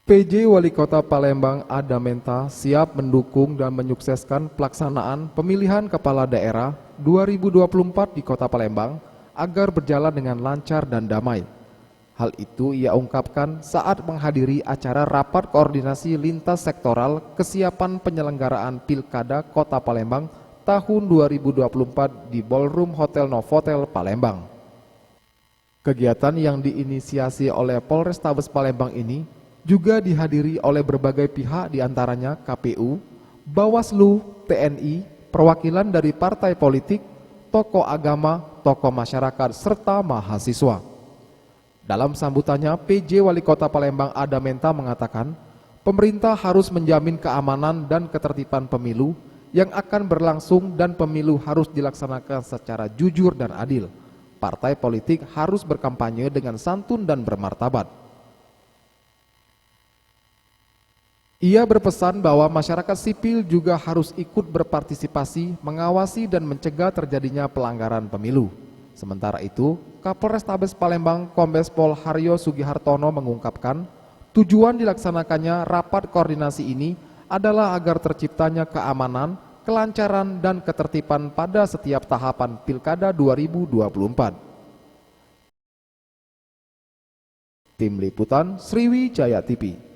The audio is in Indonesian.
PJ Wali Kota Palembang Ada Menta siap mendukung dan menyukseskan pelaksanaan pemilihan kepala daerah 2024 di Kota Palembang agar berjalan dengan lancar dan damai. Hal itu ia ungkapkan saat menghadiri acara rapat koordinasi lintas sektoral kesiapan penyelenggaraan Pilkada Kota Palembang tahun 2024 di Ballroom Hotel Novotel Palembang. Kegiatan yang diinisiasi oleh Polrestabes Palembang ini juga dihadiri oleh berbagai pihak diantaranya KPU, Bawaslu, TNI, perwakilan dari partai politik, tokoh agama, tokoh masyarakat, serta mahasiswa. Dalam sambutannya, PJ Wali Kota Palembang Ada Menta mengatakan, pemerintah harus menjamin keamanan dan ketertiban pemilu yang akan berlangsung dan pemilu harus dilaksanakan secara jujur dan adil. Partai politik harus berkampanye dengan santun dan bermartabat. Ia berpesan bahwa masyarakat sipil juga harus ikut berpartisipasi, mengawasi dan mencegah terjadinya pelanggaran pemilu. Sementara itu, Kapolrestabes Palembang Kombes Pol Haryo Sugihartono mengungkapkan, tujuan dilaksanakannya rapat koordinasi ini adalah agar terciptanya keamanan, kelancaran dan ketertiban pada setiap tahapan Pilkada 2024. Tim Liputan Sriwijaya TV.